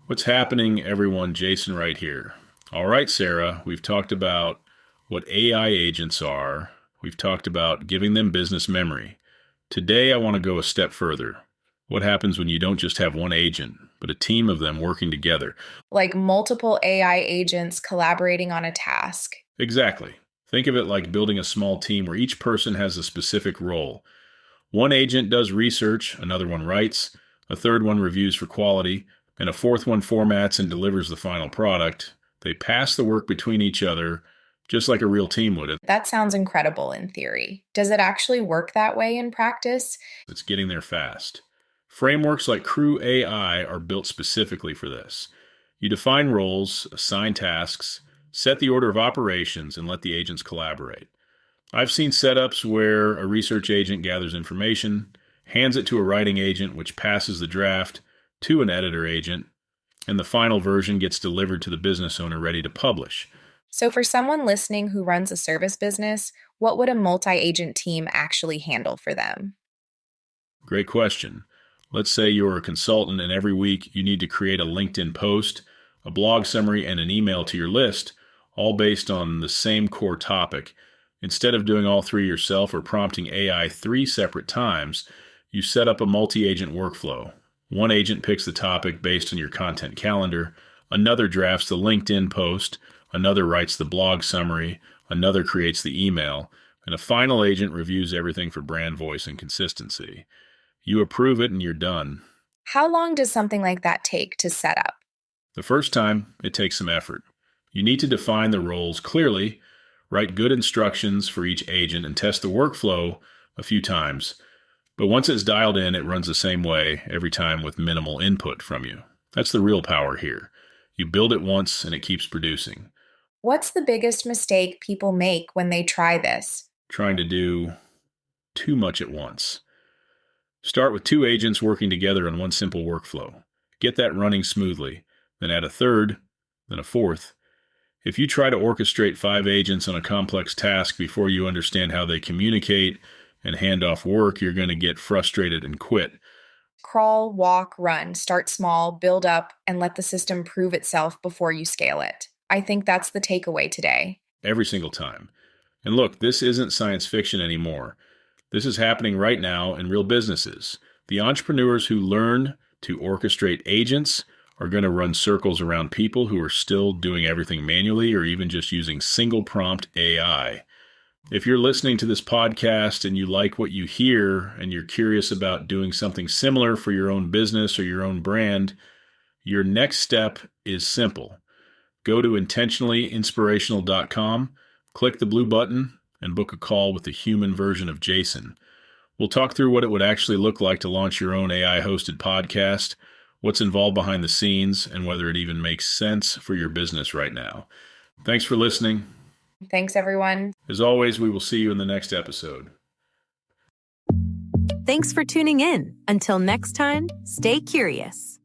What's happening, everyone? Jason right here. All right, Sarah, we've talked about what AI agents are. We've talked about giving them business memory. Today, I want to go a step further. What happens when you don't just have one agent, but a team of them working together? Like multiple AI agents collaborating on a task. Exactly. Think of it like building a small team where each person has a specific role. One agent does research, another one writes, a third one reviews for quality, and a fourth one formats and delivers the final product. They pass the work between each other, just like a real team would. That sounds incredible in theory. Does it actually work that way in practice? It's getting there fast. Frameworks like Crew AI are built specifically for this. You define roles, assign tasks, set the order of operations, and let the agents collaborate. I've seen setups where a research agent gathers information, hands it to a writing agent, which passes the draft to an editor agent, and the final version gets delivered to the business owner ready to publish. So, for someone listening who runs a service business, what would a multi agent team actually handle for them? Great question. Let's say you're a consultant and every week you need to create a LinkedIn post, a blog summary, and an email to your list, all based on the same core topic. Instead of doing all three yourself or prompting AI 3 separate times, you set up a multi-agent workflow. One agent picks the topic based on your content calendar, another drafts the LinkedIn post, another writes the blog summary, another creates the email, and a final agent reviews everything for brand voice and consistency. You approve it and you're done. How long does something like that take to set up? The first time, it takes some effort. You need to define the roles clearly, write good instructions for each agent, and test the workflow a few times. But once it's dialed in, it runs the same way every time with minimal input from you. That's the real power here. You build it once and it keeps producing. What's the biggest mistake people make when they try this? Trying to do too much at once. Start with 2 agents working together on one simple workflow. Get that running smoothly. Then add a third, then a fourth. If you try to orchestrate 5 agents on a complex task before you understand how they communicate and hand off work, you're going to get frustrated and quit. Crawl, walk, run. Start small, build up, and let the system prove itself before you scale it. I think that's the takeaway today. Every single time. And look, this isn't science fiction anymore. This is happening right now in real businesses. The entrepreneurs who learn to orchestrate agents are going to run circles around people who are still doing everything manually or even just using single prompt AI. If you're listening to this podcast and you like what you hear and you're curious about doing something similar for your own business or your own brand, your next step is simple. Go to intentionallyinspirational.com, click the blue button, and book a call with the human version of Jason. We'll talk through what it would actually look like to launch your own AI-hosted podcast, what's involved behind the scenes, and whether it even makes sense for your business right now. Thanks for listening. Thanks, everyone. As always, we will see you in the next episode. Thanks for tuning in. Until next time, stay curious.